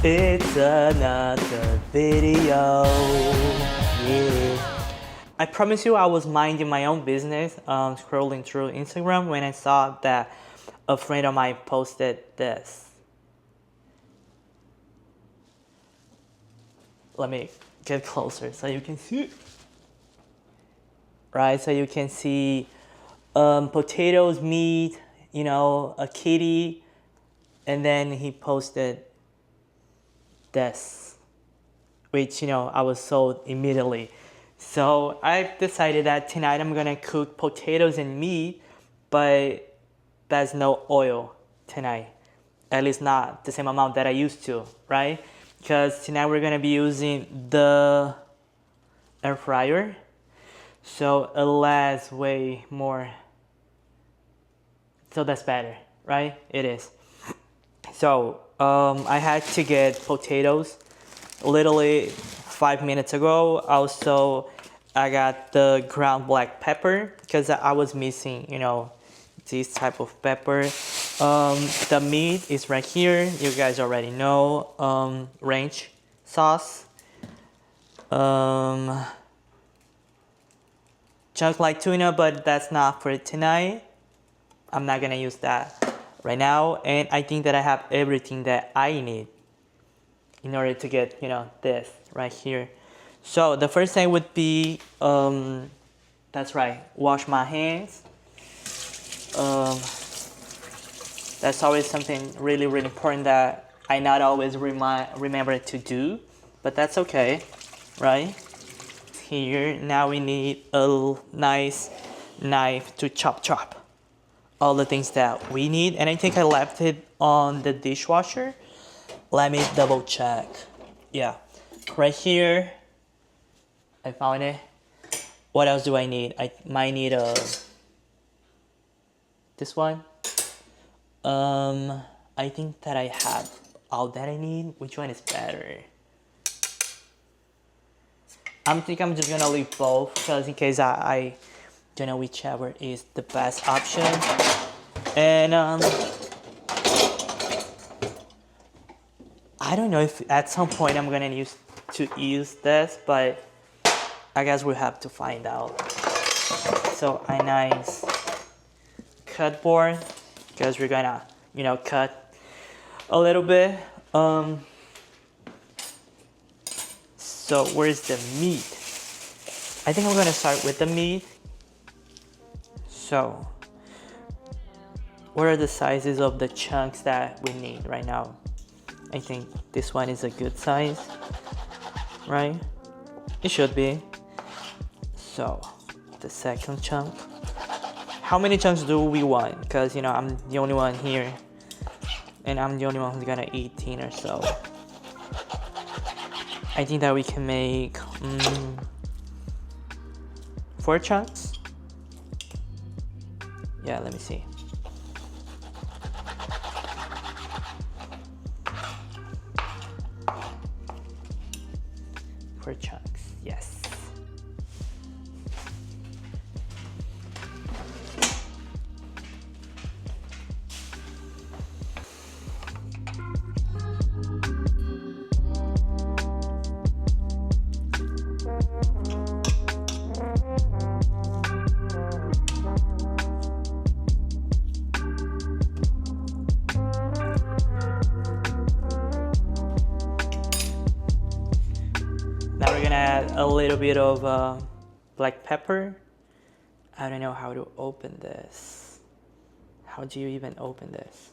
It's another video. Yeah. I promise you I was minding my own business, scrolling through Instagram when I saw that a friend of mine posted this. Let me get closer so you can see. Right, so you can see potatoes, meat, a kitty, and then he posted this, which I was sold immediately. So I decided that tonight I'm gonna cook potatoes and meat, but there's no oil tonight. At least not the same amount that I used to, right? Because tonight we're gonna be using the air fryer. So it lasts way more. So that's better, right? It is. So I had to get potatoes literally 5 minutes ago. Also, I got the ground black pepper because I was missing, this type of pepper. The meat is right here. You guys already know. Ranch sauce. Chunk like tuna, but that's not for tonight. I'm not gonna use that right now. And I think that I have everything that I need in order to get, this right here. So the first thing would be, that's right, wash my hands. That's always something really, really important that I not always remember to do, but that's okay, right? Here, now we need a nice knife to chop all the things that we need. And I think I left it on the dishwasher. Let me double check. Yeah, right here, I found it. What else do I need? I might need this one. I think that I have all that I need. Which one is better? I think I'm just gonna leave both because in case I don't know whichever is the best option. And I don't know if at some point I'm gonna use this, but I guess we'll have to find out. So a nice cut board because we're gonna cut a little bit. So where's the meat? I think I'm gonna start with the meat. So what are the sizes of the chunks that we need right now? I think this one is a good size, right? It should be. So the second chunk. How many chunks do we want? Because I'm the only one here and I'm the only one who's gonna eat 10 or so. I think that we can make 4 chunks. Yeah, let me see. Four chunks, yes. Now we're gonna add a little bit of black pepper. I don't know how to open this. How do you even open this?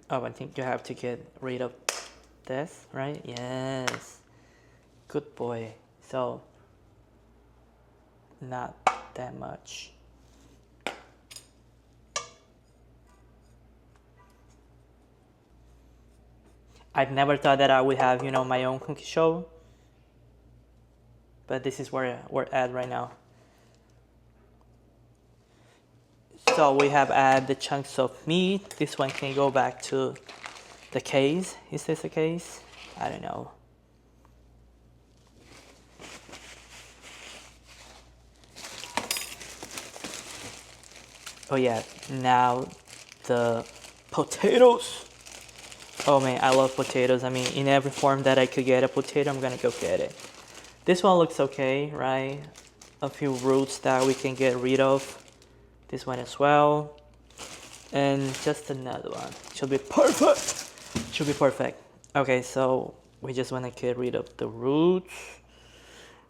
Oh, I think you have to get rid of this, right? Yes. Good boy. So, not that much. I've never thought that I would have, my own cooking show. But this is where we're at right now. So we have added the chunks of meat. This one can go back to the case. Is this a case? I don't know. Oh yeah, now the potatoes. Oh man, I love potatoes. I mean, in every form that I could get a potato, I'm gonna go get it. This one looks okay, right? A few roots that we can get rid of. This one as well. And just another one. Should be perfect. Should be perfect. Okay, so we just want to get rid of the roots.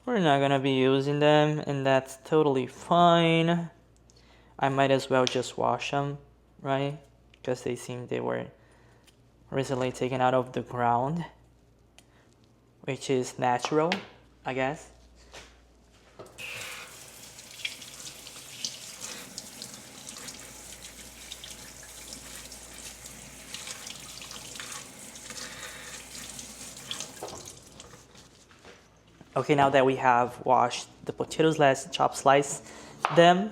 We're not gonna be using them, and that's totally fine. I might as well just wash them, right? Because they were recently taken out of the ground, which is natural, I guess. Okay, now that we have washed the potatoes, let's chop slice them.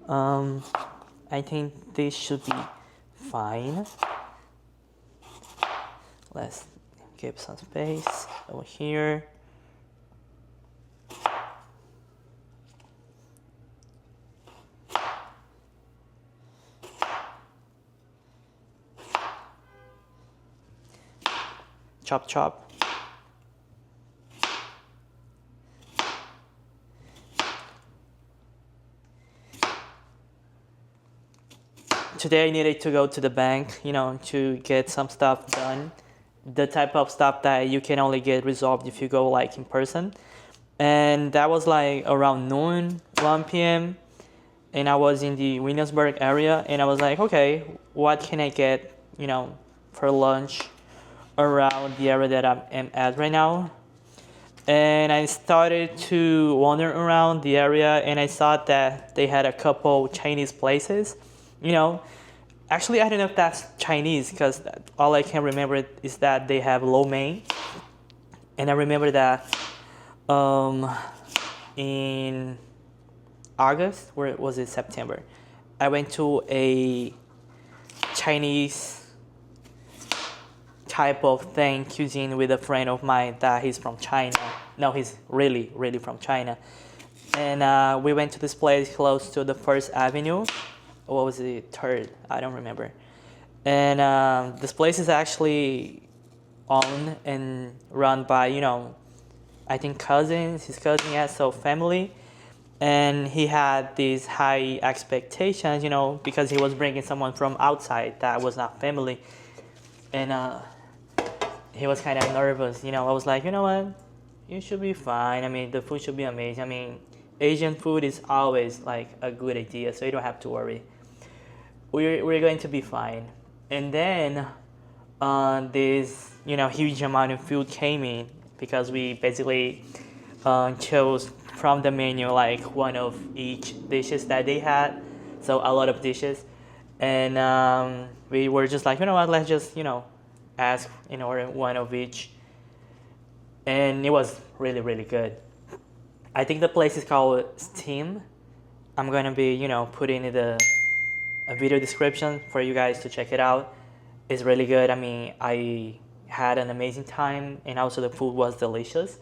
I think this should be fine. Let's give some space over here. Chop, chop. Today I needed to go to the bank, to get some stuff done. The type of stuff that you can only get resolved if you go like in person. And that was like around noon, 1 p.m. And I was in the Williamsburg area, and I was like, okay, what can I get, for lunch around the area that I'm at right now? And I started to wander around the area, and I saw that they had a couple Chinese places. Actually, I don't know if that's Chinese, because all I can remember is that they have lo mein. And I remember that in August, or was it September, I went to a Chinese type of thing, cuisine, with a friend of mine that he's from China. No, he's really, really from China. And we went to this place close to the First Avenue. What was it? Third? I don't remember. And this place is actually owned and run by, I think his cousin, yeah, so family. And he had these high expectations, because he was bringing someone from outside that was not family. And he was kind of nervous, I was like, you know what? You should be fine. I mean, the food should be amazing. I mean, Asian food is always like a good idea, so you don't have to worry. We're going to be fine. And then this huge amount of food came in, because we basically chose from the menu like one of each dishes that they had, so a lot of dishes. And we were just like, you know what, let's just ask in order one of each. And it was really, really good. I think the place is called Steam. I'm gonna be putting in a video description for you guys to check it out. It's really good. I mean, I had an amazing time, and also the food was delicious.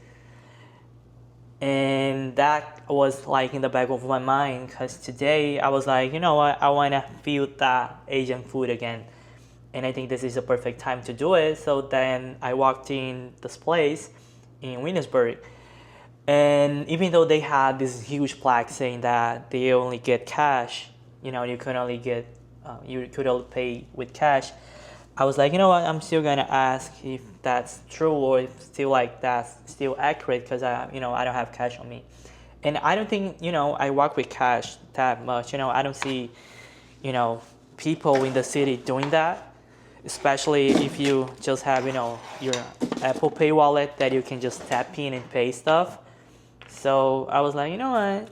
And that was like in the back of my mind, because today I was like, you know what, I want to feel that Asian food again. And I think this is a perfect time to do it. So then I walked in this place in Williamsburg. And even though they had this huge plaque saying that they only get cash, you could only get, you could only pay with cash, I was like, you know what, I'm still gonna ask if that's true, or if still like that's still accurate, because I don't have cash on me. And I don't think, I walk with cash that much. I don't see, people in the city doing that, especially if you just have, your Apple Pay wallet that you can just tap in and pay stuff. So I was like, you know what,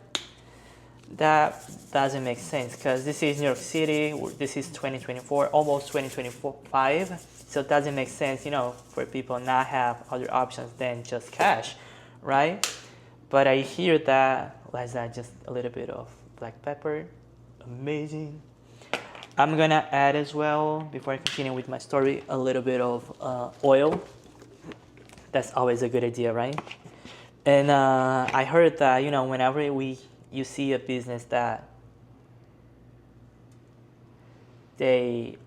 that doesn't make sense, because this is New York City, this is 2024, almost 2025, so it doesn't make sense, for people not have other options than just cash, right? But I hear that, let's add just a little bit of black pepper, amazing. I'm gonna add as well, before I continue with my story, a little bit of oil. That's always a good idea, right? And I heard that, whenever you see a business that they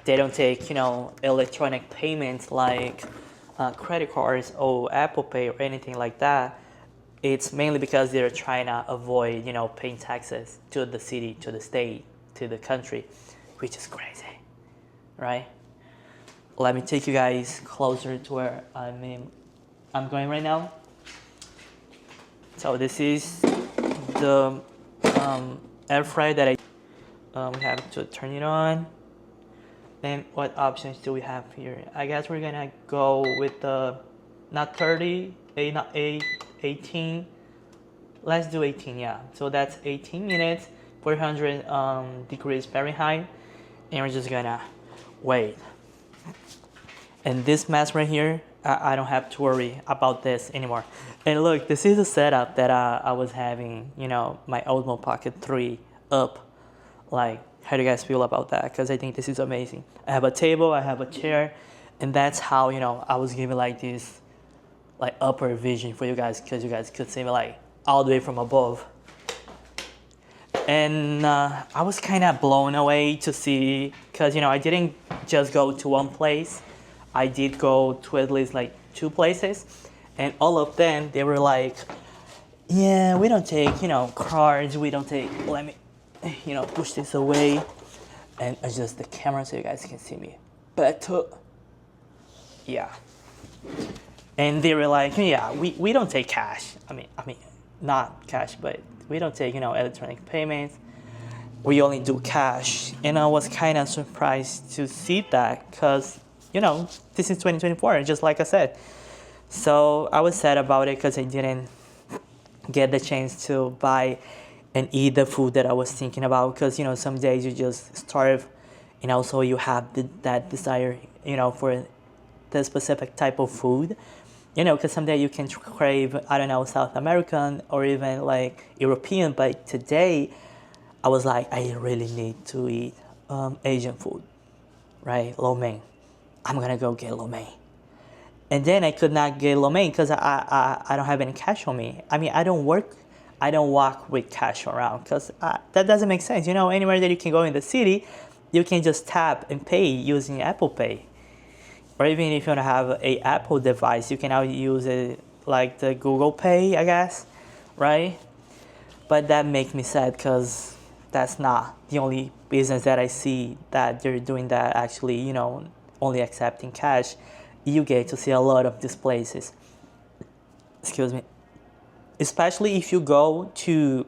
they don't take, electronic payments like credit cards or Apple Pay or anything like that. It's mainly because they're trying to avoid, paying taxes to the city, to the state, to the country, which is crazy, right? Let me take you guys closer to where I'm going right now. So this is the air fryer that we have to turn it on. Then what options do we have here? I guess we're gonna go with the not 30, not 18. Let's do 18, yeah. So that's 18 minutes, 400 degrees Fahrenheit, and we're just gonna wait. And this mess right here, I don't have to worry about this anymore. And look, this is the setup that I was having, my Osmo Pocket 3 up. Like, how do you guys feel about that? Because I think this is amazing. I have a table, I have a chair, and that's how, I was giving like this like upper vision for you guys, because you guys could see me like all the way from above. And I was kind of blown away to see, because I didn't just go to one place. I did go to at least like 2 places, and all of them, they were like, yeah, we don't take, cards, we don't take, let me, push this away and adjust the camera so you guys can see me better. Yeah. And they were like, yeah, we don't take cash. I mean, not cash, but we don't take, electronic payments. We only do cash. And I was kind of surprised to see that, because, this is 2024, just like I said. So I was sad about it because I didn't get the chance to buy and eat the food that I was thinking about, because, some days you just starve, and also you have that desire, for the specific type of food. Because someday you can crave, I don't know, South American or even like European. But today, I was like, I really need to eat Asian food, right? Lo mein. I'm gonna go get lo mein. And then I could not get lo mein because I don't have any cash on me. I mean, I don't walk with cash around, because that doesn't make sense. Anywhere that you can go in the city, you can just tap and pay using Apple Pay. Or even if you don't have a Apple device, you can now use it like the Google Pay, I guess, right? But that makes me sad, because that's not the only business that I see that they're doing that, actually, only accepting cash. You get to see a lot of these places. Excuse me. Especially if you go to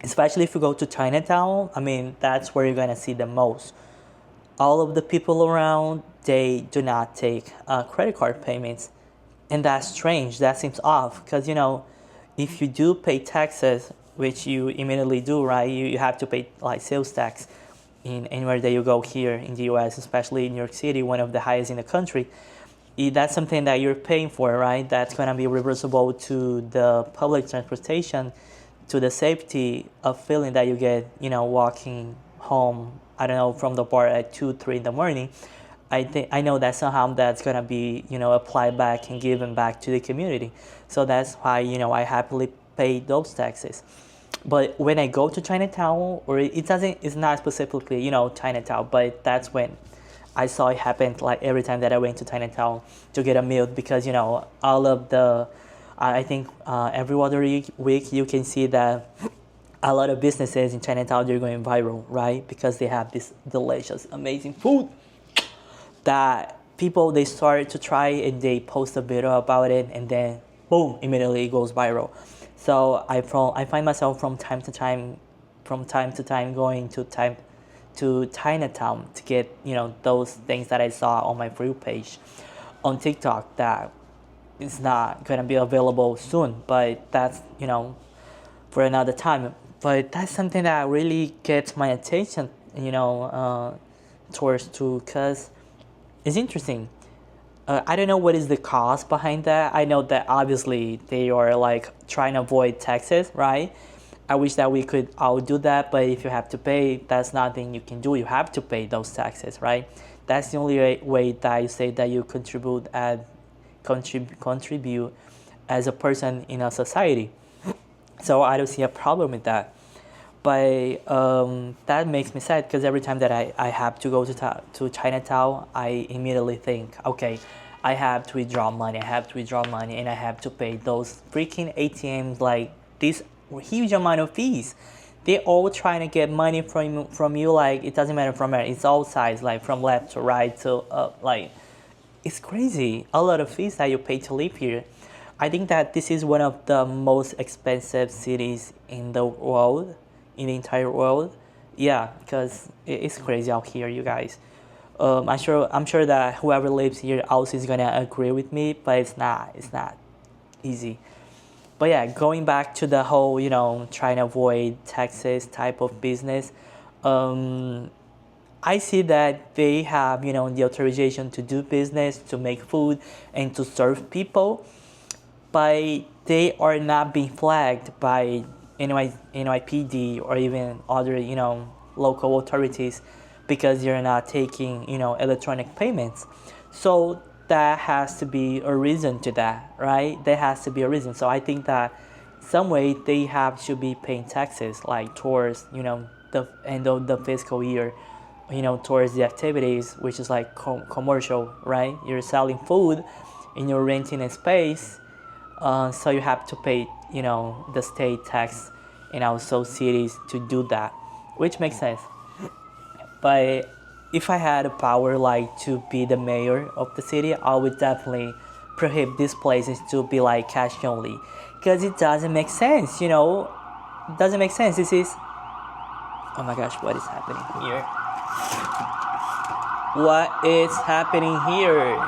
Especially if you go to Chinatown, that's where you're gonna see the most. All of the people around, they do not take credit card payments. And that's strange, that seems off, because, if you do pay taxes, which you immediately do, right? You have to pay like sales tax in anywhere that you go here in the US, especially in New York City, one of the highest in the country. That's something that you're paying for, right? That's gonna be reversible to the public transportation, to the safety of feeling that you get, walking home, I don't know, from the bar at 2, 3 in the morning. I know that somehow that's gonna be, applied back and given back to the community. So that's why, I happily pay those taxes. But when I go to Chinatown, or it's not specifically, Chinatown, but that's when I saw it happen, like every time that I went to Chinatown to get a meal, because, all of the, I think every other week you can see that a lot of businesses in Chinatown, they're going viral, right? Because they have this delicious, amazing food that people, they start to try and they post a video about it, and then boom, immediately it goes viral. So I find myself from time to time going to Chinatown to get, those things that I saw on my For You page on TikTok that is not gonna be available soon, but that's, for another time. But that's something that really gets my attention, towards too, because it's interesting. I don't know what is the cause behind that. I know that obviously they are like trying to avoid taxes, right? I wish that we could all do that, but if you have to pay, that's nothing you can do. You have to pay those taxes, right? That's the only way that you say that you contribute as a person in a society. So I don't see a problem with that. But that makes me sad because every time that I have to go to Chinatown, I immediately think, okay, I have to withdraw money, and I have to pay those freaking ATMs like this huge amount of fees. They all trying to get money from you, like it doesn't matter from where, it's all sides, like from left to right to up, like it's crazy. A lot of fees that you pay to live here. I think that this is one of the most expensive cities in the world, in the entire world. Yeah, because it's crazy out here, you guys. I'm sure that whoever lives here also is gonna agree with me, but it's not easy. But yeah, going back to the whole, trying to avoid taxes type of business, um, I see that they have, the authorization to do business, to make food, and to serve people, but they are not being flagged by NYPD or even other, local authorities because you're not taking, electronic payments. So that has to be a reason to that, right? There has to be a reason. So I think that some way they have should be paying taxes like towards, the end of the fiscal year, towards the activities, which is like commercial, right? You're selling food and you're renting a space, so you have to pay, the state tax and also cities to do that, which makes sense. But if I had the power, like to be the mayor of the city, I would definitely prohibit these places to be like cash only, because it doesn't make sense. It doesn't make sense. This is, oh my gosh, what is happening here? What is happening here?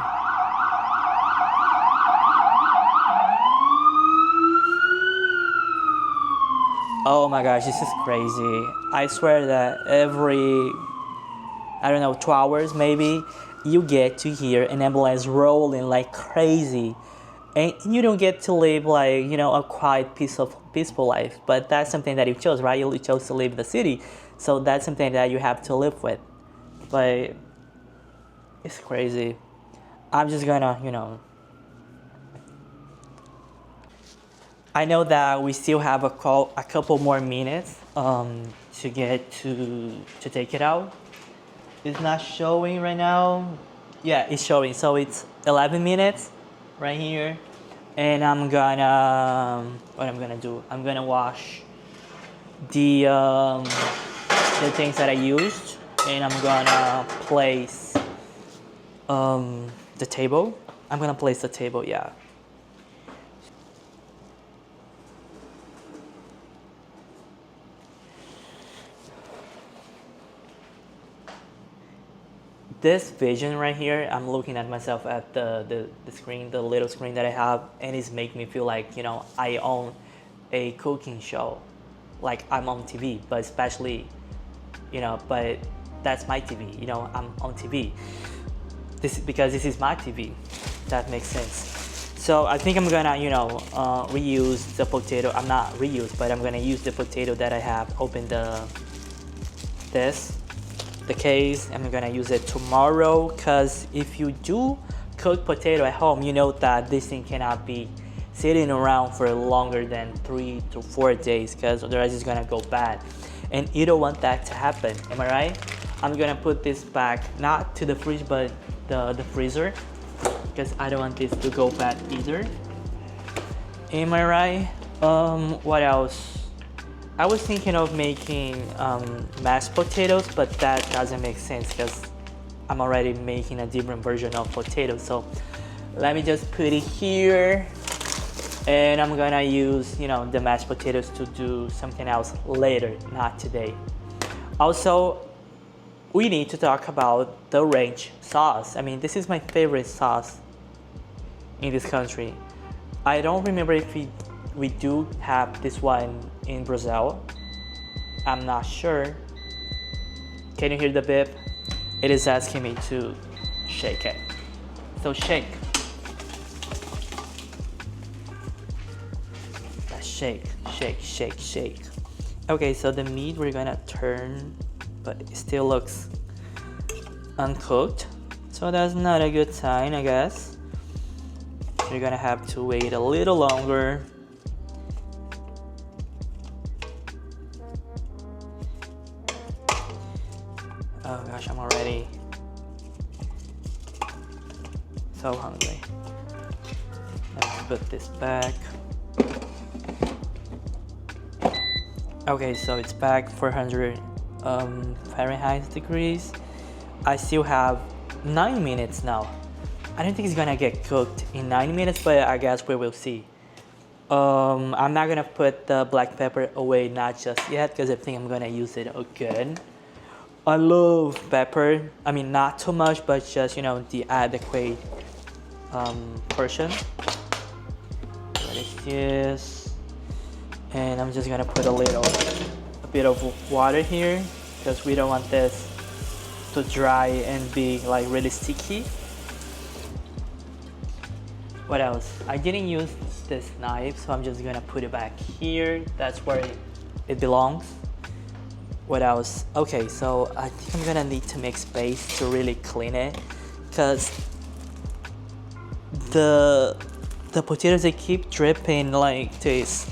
Oh my gosh, this is crazy. I swear that every, I don't know, 2 hours maybe, you get to hear an ambulance rolling like crazy. And you don't get to live like, a quiet, peaceful life. But that's something that you chose, right? You chose to live in the city. So that's something that you have to live with. But it's crazy. I'm just gonna, I know that we still have a couple more minutes to get to take it out. It's not showing right now. Yeah, it's showing. So it's 11 minutes right here. And what I'm gonna do, I'm gonna wash the things that I used, and I'm gonna place the table. I'm gonna place the table, yeah. This vision right here, I'm looking at myself at the screen, the little screen that I have, and it's making me feel like, I own a cooking show, like I'm on TV, but especially, but that's my TV, I'm on TV. Because this is my TV, that makes sense. So I think I'm gonna, reuse the potato. I'm not reuse, but I'm gonna use the potato that I have. Open the case. I'm gonna use it tomorrow, because if you do cook potato at home, you know that this thing cannot be sitting around for longer than 3 to 4 days, because otherwise it's gonna go bad, and you don't want that to happen. Am I right? I'm gonna put this back, not to the fridge, but the freezer, because I don't want this to go bad either. Am I right? What else? I was thinking of making mashed potatoes, but that doesn't make sense because I'm already making a different version of potatoes. So let me just put it here, and I'm gonna use, the mashed potatoes to do something else later, not today. Also, we need to talk about the ranch sauce. I mean, this is my favorite sauce in this country. I don't remember if we do have this one in Brazil. I'm not sure. Can you hear the beep? It is asking me to shake it. So shake. Shake, shake, shake, shake. Okay, so the meat we're gonna turn, but it still looks uncooked. So that's not a good sign, I guess. You're gonna have to wait a little longer. Oh gosh, I'm already so hungry. Let's put this back. Okay, so it's back 400 Fahrenheit degrees. I still have 9 minutes now. I don't think it's gonna get cooked in 9 minutes, but I guess we will see. I'm not gonna put the black pepper away, not just yet, because I think I'm gonna use it again. I love pepper. I mean, not too much, but just, you know, the adequate portion. What is this? And I'm just gonna put a bit of water here, because we don't want this to dry and be like really sticky. What else? I didn't use this knife, so I'm just gonna put it back here. That's where it belongs. What else? Okay, so I think I'm gonna need to make space to really clean it, because the potatoes, they keep dripping like this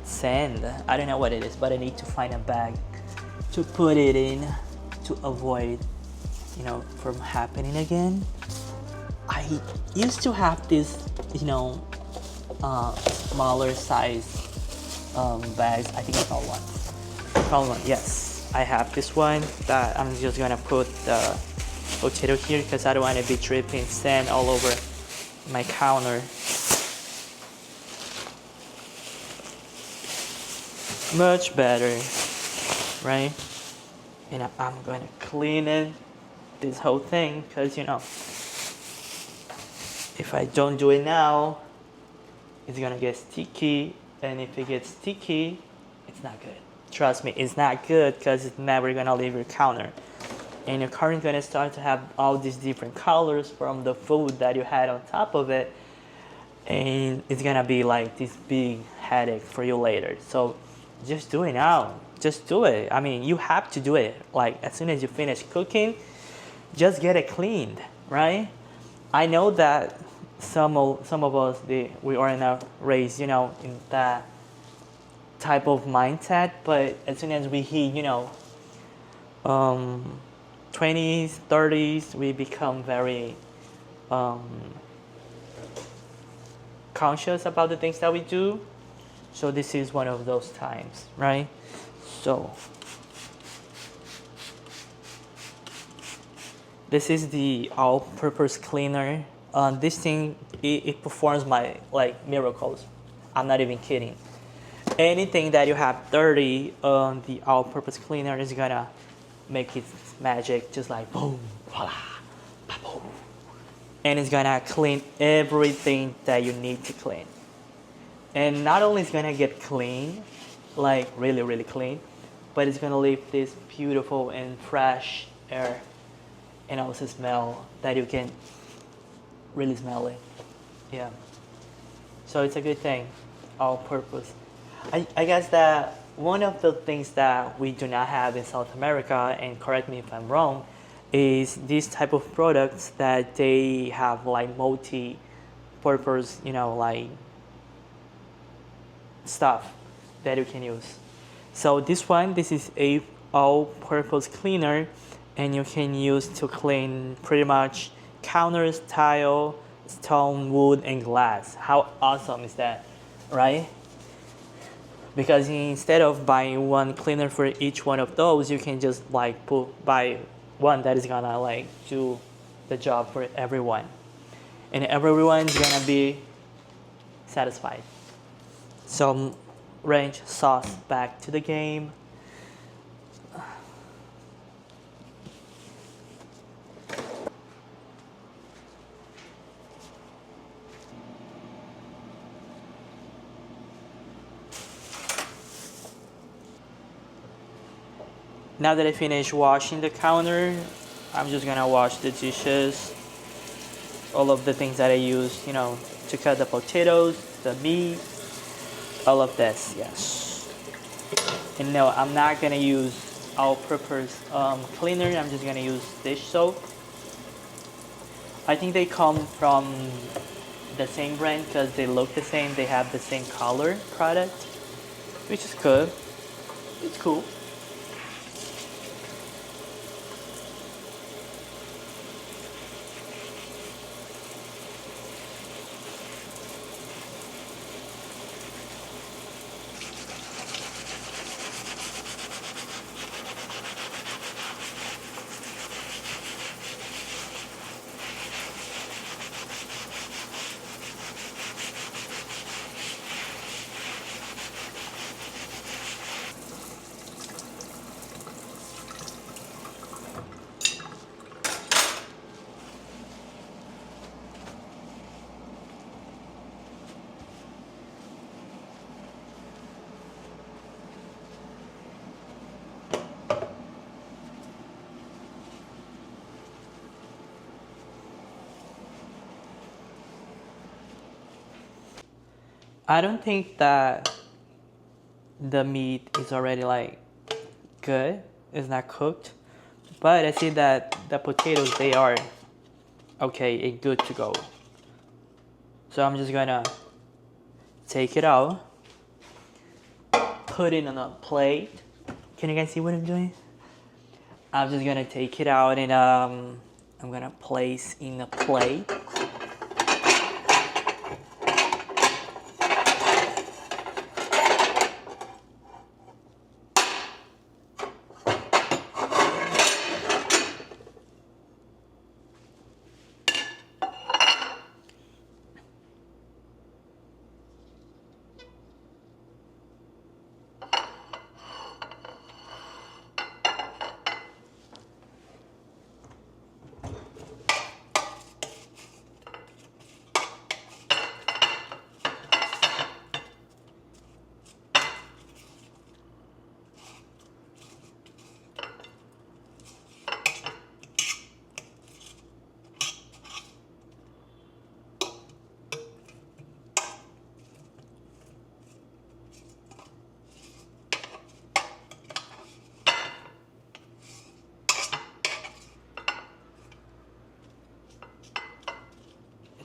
sand. I don't know what it is, but I need to find a bag to put it in to avoid, you know, from happening again. I used to have this, you know, smaller size bags. I think I found one. Yes, I have this one that I'm just gonna put the potato here, because I don't want to be dripping sand all over my counter. Much better, right? And I'm gonna clean it, this whole thing, because, you know, if I don't do it now, it's gonna get sticky, and if it gets sticky, it's not good. Trust me, it's not good, because it's never gonna leave your counter. And your counter is gonna start to have all these different colors from the food that you had on top of it, and it's gonna be like this big headache for you later. So just do it now. Just do it. I mean, you have to do it. Like, as soon as you finish cooking, just get it cleaned, right? I know that some of us, we are not raised, you know, in that type of mindset, but as soon as we hit, you know, 20s, 30s, we become very conscious about the things that we do. So this is one of those times, right? So this is the all-purpose cleaner. This thing, it performs my like miracles. I'm not even kidding. Anything that you have dirty on the all-purpose cleaner is gonna make it magic, just like boom, voila, boom. And it's gonna clean everything that you need to clean. And not only it's gonna get clean, like really, really clean, but it's gonna leave this beautiful and fresh air, and also smell that you can really smell it. Yeah. So it's a good thing, all purpose. I guess that one of the things that we do not have in South America, and correct me if I'm wrong, is these type of products that they have like multi-purpose, you know, like stuff that you can use. So this is a all-purpose cleaner, and you can use to clean pretty much counters, tile, stone, wood, and glass. How awesome is that, right? Because instead of buying one cleaner for each one of those, you can just like buy one that is gonna like do the job for everyone, and everyone's gonna be satisfied. Some ranch sauce back to the game. Now that I finished washing the counter, I'm just gonna wash the dishes, all of the things that I used, you know, to cut the potatoes, the meat, all of this, yes. And no, I'm not gonna use all-purpose cleaner. I'm just gonna use dish soap. I think they come from the same brand because they look the same. They have the same color product, which is good. It's cool. I don't think that the meat is already like good. It's not cooked. But I see that the potatoes, they are okay and good to go. So I'm just gonna take it out, put it on a plate. Can you guys see what I'm doing? I'm just gonna take it out and I'm gonna place in a plate.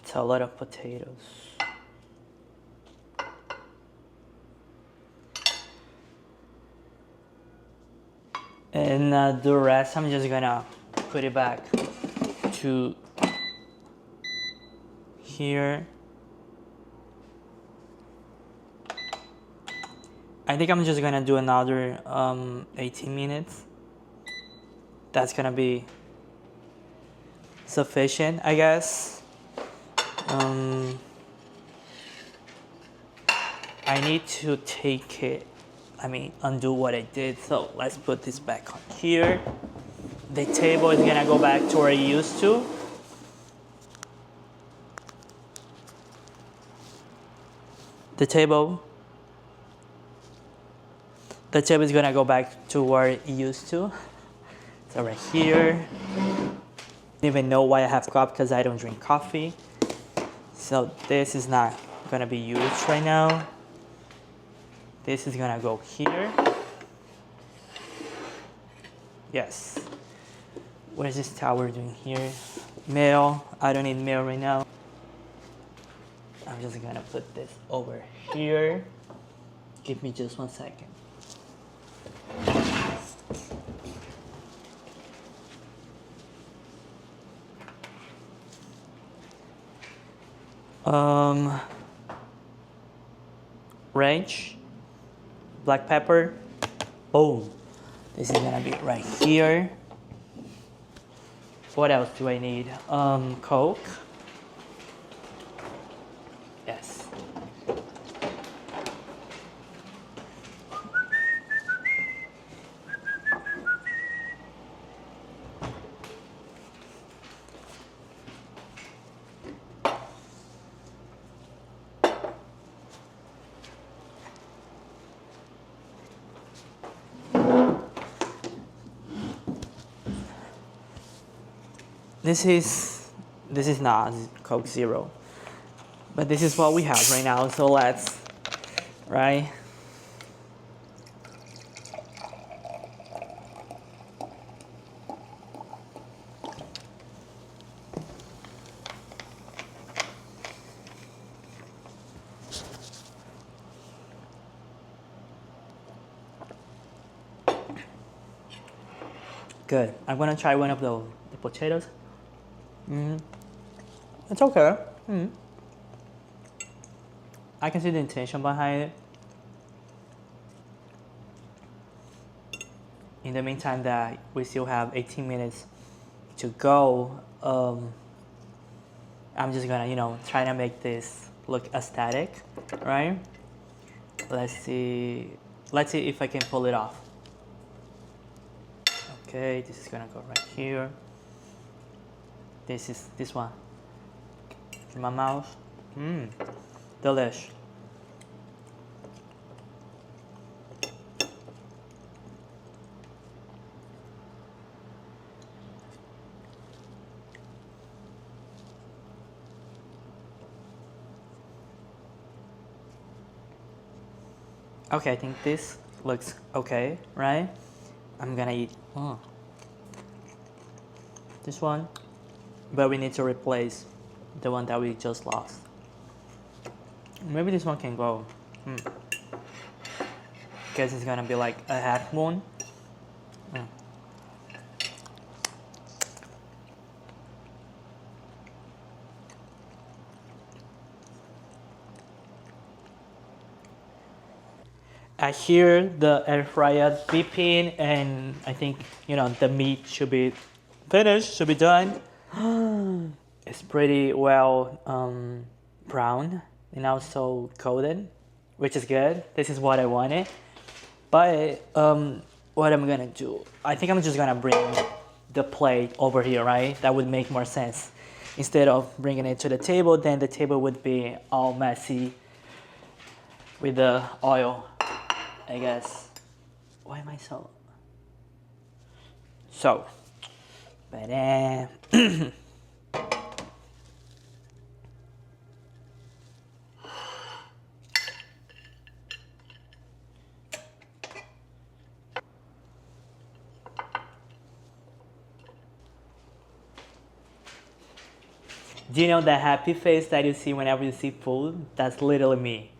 It's a lot of potatoes. And the rest, I'm just gonna put it back to here. I think I'm just gonna do another 18 minutes. That's gonna be sufficient, I guess. I need to take it, undo what I did. So let's put this back on here. The table is gonna go back to where it used to. The table is gonna go back to where it used to. So right here. I don't even know why I have cup because I don't drink coffee. So this is not gonna be used right now. This is gonna go here. Yes. What is this tower doing here? Mail. I don't need mail right now. I'm just gonna put this over here. Give me just 1 second. Ranch, black pepper. Boom. This is gonna be right here. What else do I need? Coke. Yes. This is not Coke Zero, but this is what we have right now. So let's, right? Good. I'm gonna try one of the potatoes. It's okay. I can see the intention behind it. In the meantime, that we still have 18 minutes to go. I'm just gonna, try to make this look aesthetic, right? Let's see if I can pull it off. Okay, this is gonna go right here. This one in my mouth. Delish. Okay, I think this looks okay, right? I'm gonna eat this one, but we need to replace the one that we just lost. Maybe this one can go. Guess it's gonna be like a half moon. I hear the air fryer beeping, and I think the meat should be finished, should be done. It's pretty well brown and also coated, which is good. This is what I wanted. But what I'm gonna do, I think I'm just gonna bring the plate over here, right? That would make more sense. Instead of bringing it to the table, then the table would be all messy with the oil, I guess. Why am I so? But do you know the happy face that you see whenever you see food? That's literally me.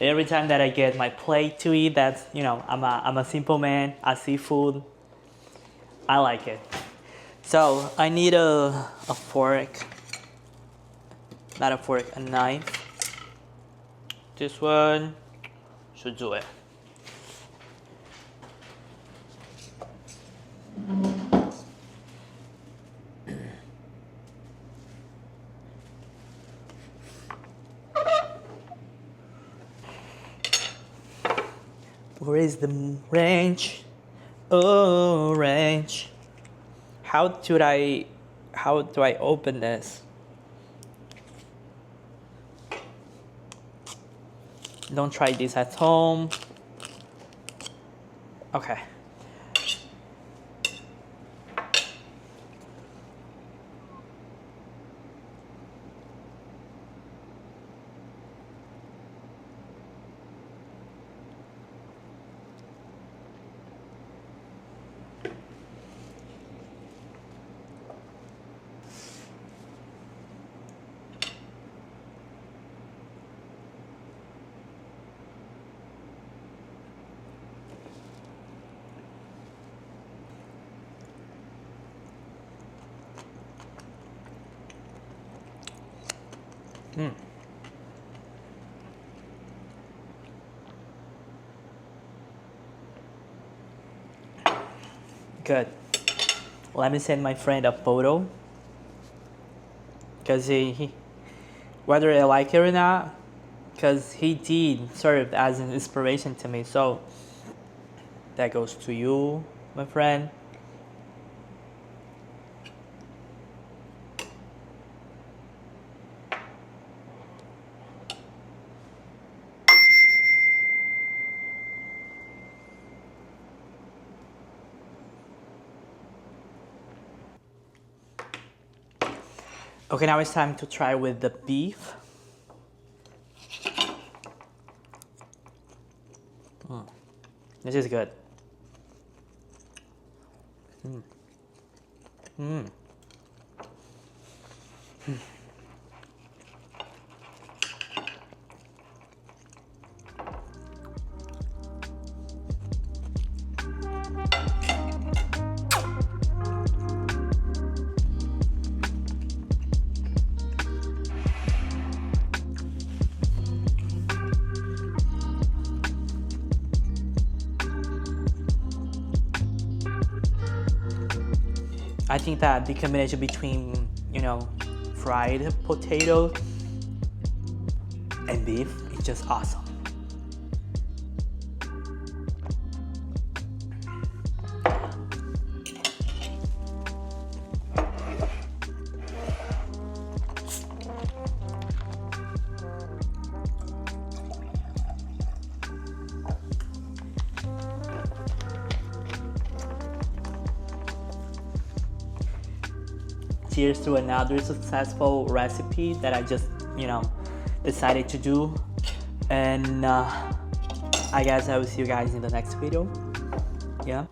Every time that I get my plate to eat, that's, I'm a simple man. I see food. I like it. So I need a fork. Not a fork, a knife. This one should do it. Where is the range? Oh, range. How do I open this? Don't try this at home. Okay. Good. Let me send my friend a photo. Because he, whether I like it or not, because he did serve as an inspiration to me. So that goes to you, my friend. Okay, now it's time to try with the beef. This is good. I think that the combination between, fried potato and beef is just awesome. Cheers to another successful recipe that I just, decided to do. And I guess I will see you guys in the next video. Yeah.